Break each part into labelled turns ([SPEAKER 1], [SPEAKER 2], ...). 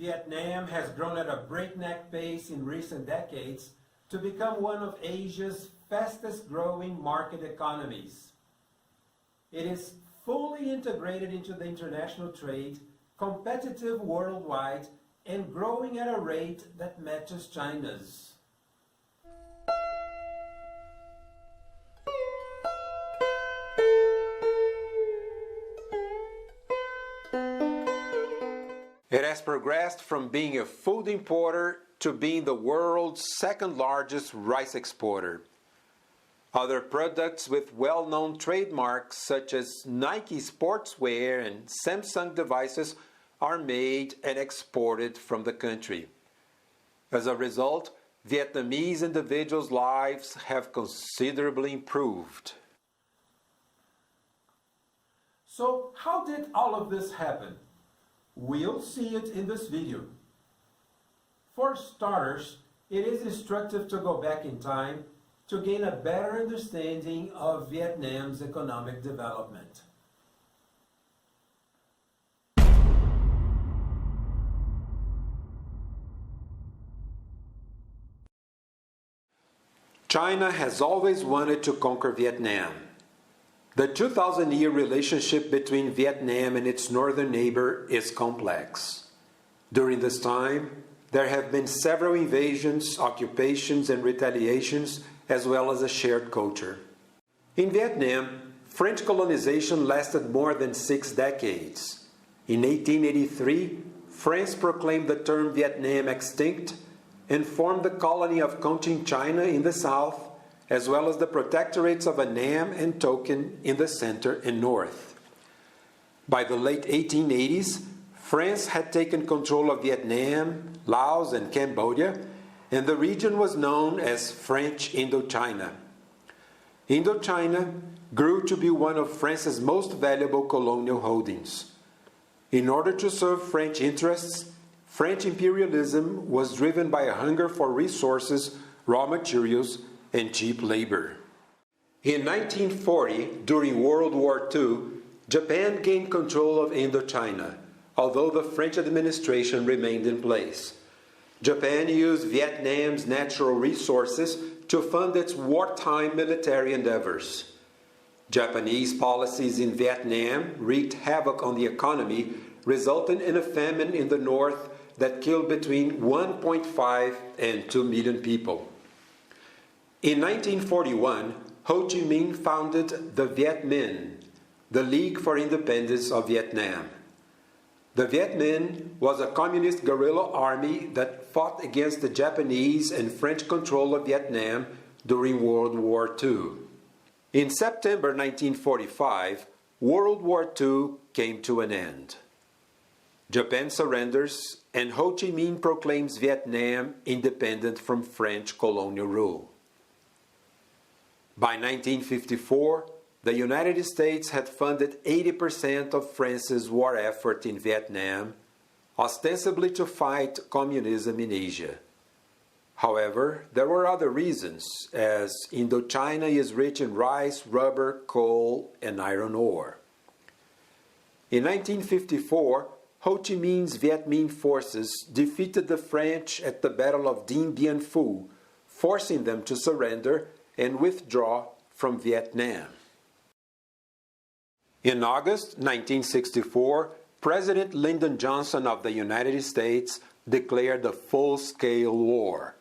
[SPEAKER 1] Vietnam has grown at a breakneck pace in recent decades to become one of Asia's fastest growing market economies. It is fully integrated into the international trade, competitive worldwide, and growing at a rate that matches China's. It has progressed from being a food importer to being the world's second largest rice exporter. Other products with well-known trademarks such as Nike sportswear and Samsung devices are made and exported from the country. As a result, Vietnamese individuals' lives have considerably improved. So, how did all of this happen? We'll see it in this video. For starters, it is instructive to go back in time to gain a better understanding of Vietnam's economic development. China has always wanted to conquer Vietnam. The 2,000-year relationship between Vietnam and its northern neighbor is complex. During this time, there have been several invasions, occupations, and retaliations, as well as a shared culture. In Vietnam, French colonization lasted more than 6 decades. In 1883, France proclaimed the term Vietnam extinct and formed the colony of Cochinchina in the south, as well as the protectorates of Annam and Tonkin in the center and north. By the late 1880s, France had taken control of Vietnam, Laos, and Cambodia, and the region was known as French Indochina. Indochina grew to be one of France's most valuable colonial holdings. In order to serve French interests, French imperialism was driven by a hunger for resources, raw materials, and cheap labor. In 1940, during World War II, Japan gained control of Indochina, although the French administration remained in place. Japan used Vietnam's natural resources to fund its wartime military endeavors. Japanese policies in Vietnam wreaked havoc on the economy, resulting in a famine in the north that killed between 1.5 and 2 million people. In 1941, Ho Chi Minh founded the Viet Minh, the League for Independence of Vietnam. The Viet Minh was a communist guerrilla army that fought against the Japanese and French control of Vietnam during World War II. In September 1945, World War II came to an end. Japan surrenders and Ho Chi Minh proclaims Vietnam independent from French colonial rule. By 1954, the United States had funded 80% of France's war effort in Vietnam, ostensibly to fight communism in Asia. However, there were other reasons, as Indochina is rich in rice, rubber, coal, and iron ore. In 1954, Ho Chi Minh's Viet Minh forces defeated the French at the Battle of Dien Bien Phu, forcing them to surrender and withdraw from Vietnam. In August 1964, President Lyndon Johnson of the United States declared a full-scale war.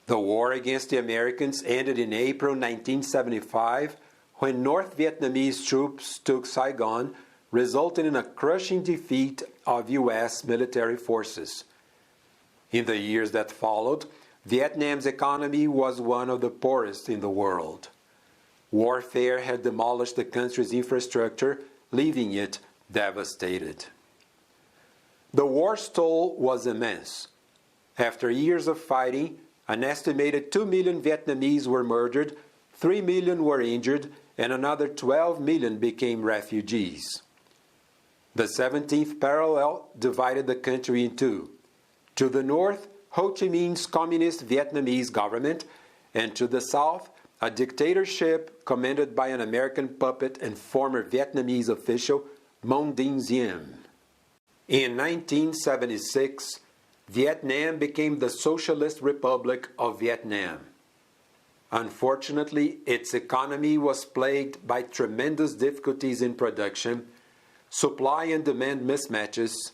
[SPEAKER 1] The war against the Americans ended in April 1975 when North Vietnamese troops took Saigon, resulting in a crushing defeat of U.S. military forces. In the years that followed, Vietnam's economy was one of the poorest in the world. Warfare had demolished the country's infrastructure, leaving it devastated. The war's toll was immense. After years of fighting, an estimated 2 million Vietnamese were murdered, 3 million were injured, and another 12 million became refugees. The 17th parallel divided the country in two. To the north, Ho Chi Minh's communist Vietnamese government, and to the south, a dictatorship commanded by an American puppet and former Vietnamese official, Mon Dinh Diem. In 1976, Vietnam became the Socialist Republic of Vietnam. Unfortunately, its economy was plagued by tremendous difficulties in production, supply and demand mismatches,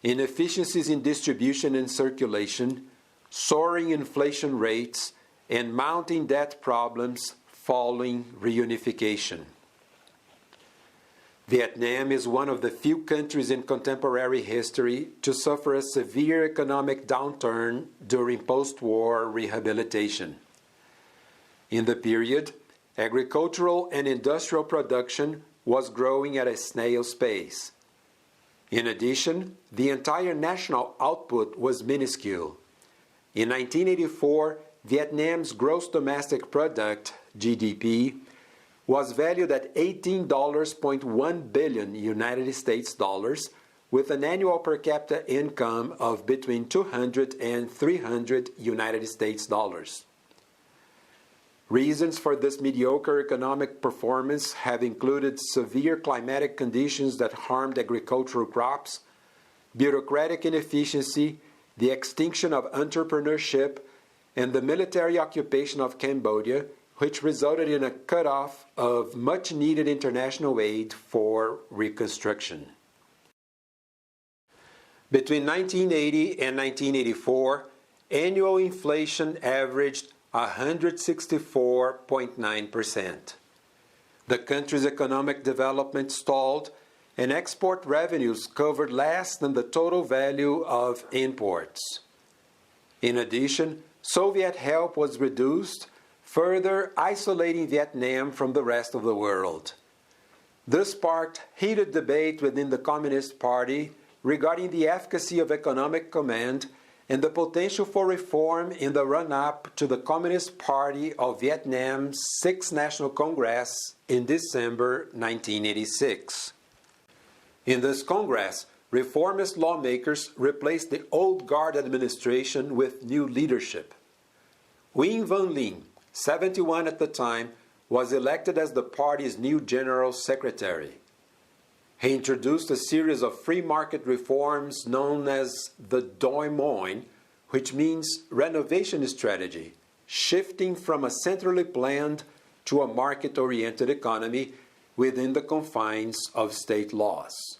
[SPEAKER 1] inefficiencies in distribution and circulation, soaring inflation rates, and mounting debt problems following reunification. Vietnam is one of the few countries in contemporary history to suffer a severe economic downturn during post-war rehabilitation. In the period, agricultural and industrial production was growing at a snail's pace. In addition, the entire national output was minuscule. In 1984, Vietnam's gross domestic product, GDP, was valued at $18.1 billion United States dollars, with an annual per capita income of between 200 and 300 United States dollars. Reasons for this mediocre economic performance have included severe climatic conditions that harmed agricultural crops, bureaucratic inefficiency, the extinction of entrepreneurship, and the military occupation of Cambodia, which resulted in a cutoff of much-needed international aid for reconstruction. Between 1980 and 1984, annual inflation averaged 164.9%. The country's economic development stalled, and export revenues covered less than the total value of imports. In addition, Soviet help was reduced, further isolating Vietnam from the rest of the world. This sparked heated debate within the Communist Party regarding the efficacy of economic command and the potential for reform in the run-up to the Communist Party of Vietnam's Sixth National Congress in December 1986. In this Congress, reformist lawmakers replaced the old guard administration with new leadership. Nguyen Van Linh, 71 at the time, was elected as the party's new general secretary. He introduced a series of free market reforms known as the Doi Moi, which means renovation strategy, shifting from a centrally planned to a market-oriented economy within the confines of state laws.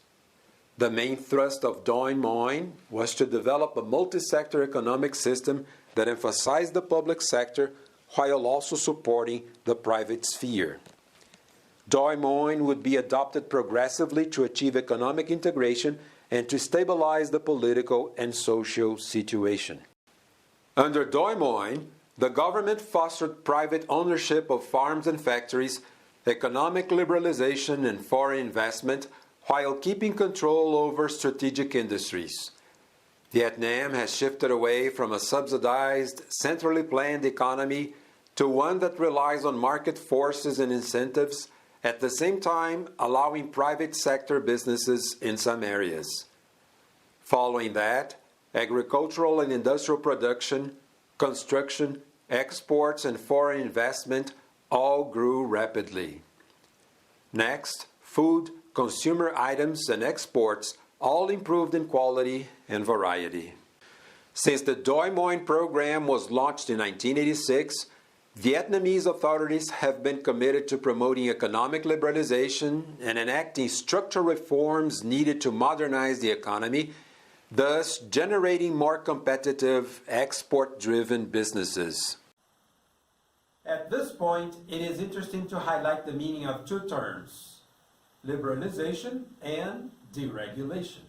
[SPEAKER 1] The main thrust of Doi Moi was to develop a multi-sector economic system that emphasized the public sector while also supporting the private sphere. Doi Moi would be adopted progressively to achieve economic integration and to stabilize the political and social situation. Under Doi Moi, the government fostered private ownership of farms and factories, economic liberalization and foreign investment, while keeping control over strategic industries. Vietnam has shifted away from a subsidized, centrally planned economy to one that relies on market forces and incentives, at the same time allowing private sector businesses in some areas. Following that, agricultural and industrial production, construction, exports, and foreign investment all grew rapidly. Next, food, consumer items, and exports all improved in quality and variety. Since the Doi Moi program was launched in 1986, Vietnamese authorities have been committed to promoting economic liberalization and enacting structural reforms needed to modernize the economy, thus generating more competitive, export-driven businesses. At this point, it is interesting to highlight the meaning of two terms: liberalization and deregulation.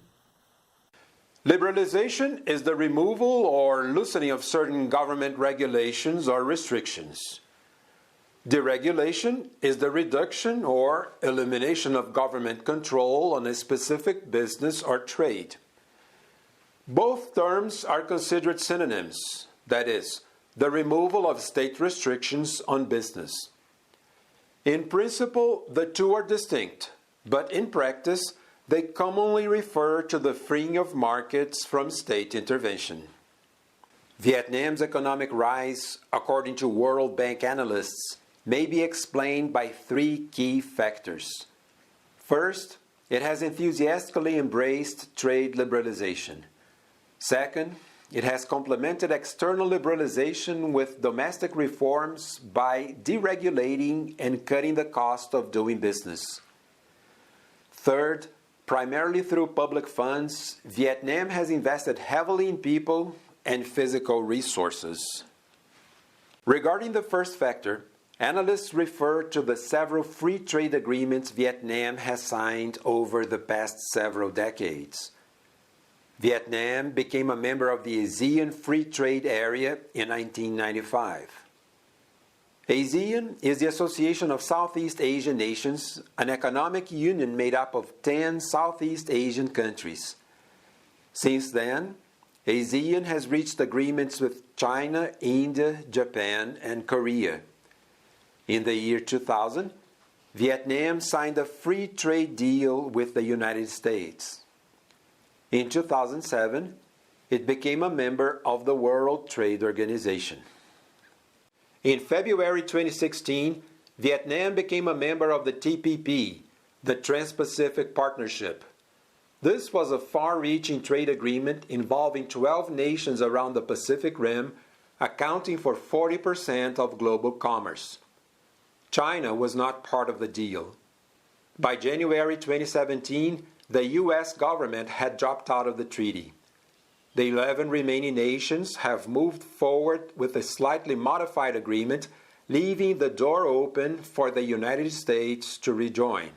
[SPEAKER 1] Liberalization is the removal or loosening of certain government regulations or restrictions. Deregulation is the reduction or elimination of government control on a specific business or trade. Both terms are considered synonyms, that is, the removal of state restrictions on business. In principle, the two are distinct, but in practice, they commonly refer to the freeing of markets from state intervention. Vietnam's economic rise, according to World Bank analysts, may be explained by three key factors. First, it has enthusiastically embraced trade liberalization. Second, it has complemented external liberalization with domestic reforms by deregulating and cutting the cost of doing business. Third, primarily through public funds, Vietnam has invested heavily in people and physical resources. Regarding the first factor, analysts refer to the several free trade agreements Vietnam has signed over the past several decades. Vietnam became a member of the ASEAN Free Trade Area in 1995. ASEAN is the Association of Southeast Asian Nations, an economic union made up of 10 Southeast Asian countries. Since then, ASEAN has reached agreements with China, India, Japan, and Korea. In the year 2000, Vietnam signed a free trade deal with the United States. In 2007, it became a member of the World Trade Organization. In February 2016, Vietnam became a member of the TPP, the Trans-Pacific Partnership. This was a far-reaching trade agreement involving 12 nations around the Pacific Rim, accounting for 40% of global commerce. China was not part of the deal. By January 2017, the U.S. government had dropped out of the treaty. The 11 remaining nations have moved forward with a slightly modified agreement, leaving the door open for the United States to rejoin.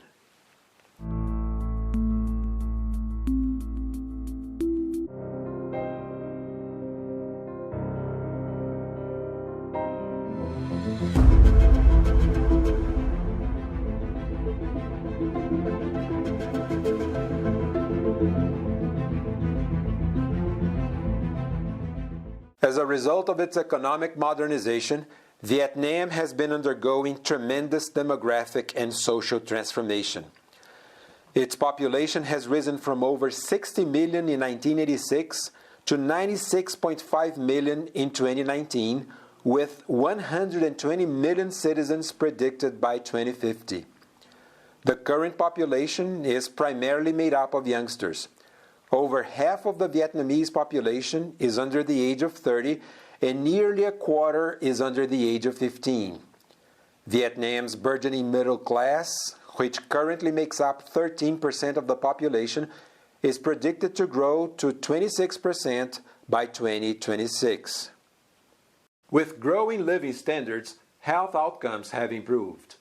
[SPEAKER 1] As a result of its economic modernization, Vietnam has been undergoing tremendous demographic and social transformation. Its population has risen from over 60 million in 1986 to 96.5 million in 2019, with 120 million citizens predicted by 2050. The current population is primarily made up of youngsters. Over half of the Vietnamese population is under the age of 30, and nearly a quarter is under the age of 15. Vietnam's burgeoning middle class, which currently makes up 13% of the population, is predicted to grow to 26% by 2026. With growing living standards, health outcomes have improved.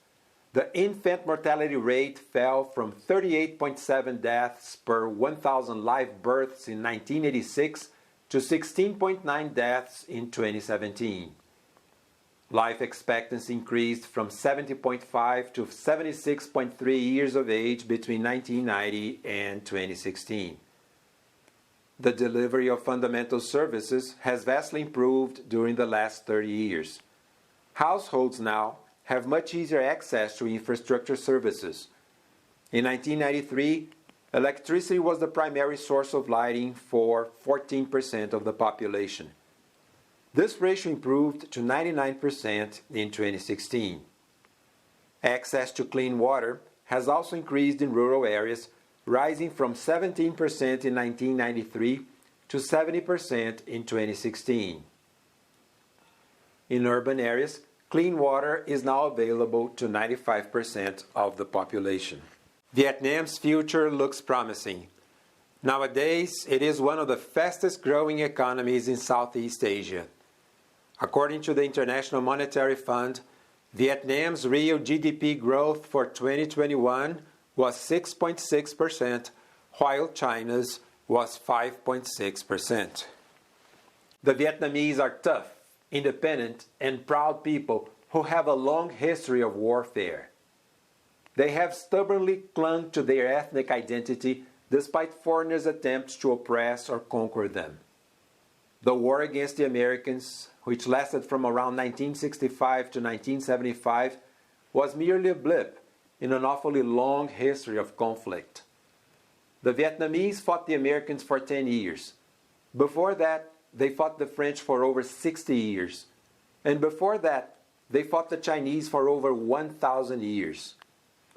[SPEAKER 1] The infant mortality rate fell from 38.7 deaths per 1,000 live births in 1986 to 16.9 deaths in 2017. Life expectancy increased from 70.5 to 76.3 years of age between 1990 and 2016. The delivery of fundamental services has vastly improved during the last 30 years. Households now have much easier access to infrastructure services. In 1993, electricity was the primary source of lighting for 14% of the population. This ratio improved to 99% in 2016. Access to clean water has also increased in rural areas, rising from 17% in 1993 to 70% in 2016. In urban areas, clean water is now available to 95% of the population. Vietnam's future looks promising. Nowadays, it is one of the fastest growing economies in Southeast Asia. According to the International Monetary Fund, Vietnam's real GDP growth for 2021 was 6.6%, while China's was 5.6%. The Vietnamese are tough, independent, and proud people who have a long history of warfare. They have stubbornly clung to their ethnic identity despite foreigners' attempts to oppress or conquer them. The war against the Americans, which lasted from around 1965 to 1975, was merely a blip in an awfully long history of conflict. The Vietnamese fought the Americans for 10 years. Before that, they fought the French for over 60 years. And before that, they fought the Chinese for over 1,000 years.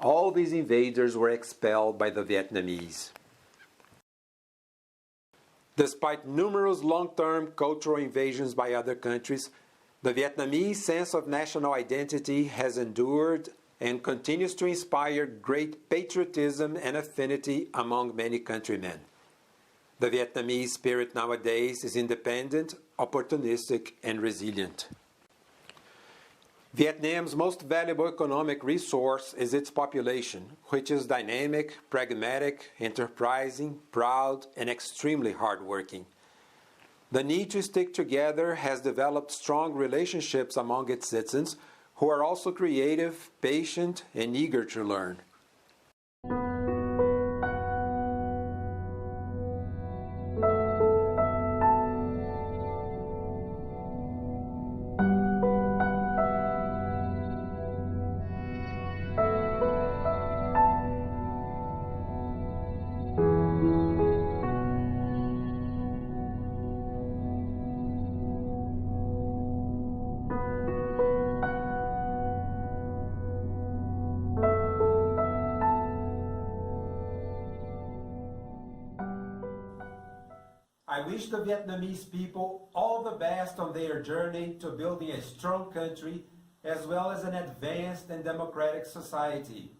[SPEAKER 1] All these invaders were expelled by the Vietnamese. Despite numerous long-term cultural invasions by other countries, the Vietnamese sense of national identity has endured and continues to inspire great patriotism and affinity among many countrymen. The Vietnamese spirit nowadays is independent, opportunistic, and resilient. Vietnam's most valuable economic resource is its population, which is dynamic, pragmatic, enterprising, proud, and extremely hardworking. The need to stick together has developed strong relationships among its citizens, who are also creative, patient, and eager to learn. I wish the Vietnamese people all the best on their journey to building a strong country as well as an advanced and democratic society.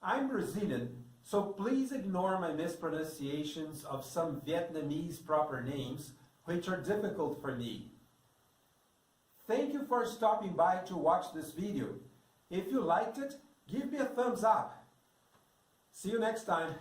[SPEAKER 1] I'm Brazilian, so please ignore my mispronunciations of some Vietnamese proper names, which are difficult for me. Thank you for stopping by to watch this video. If you liked it, give me a thumbs up. See you next time.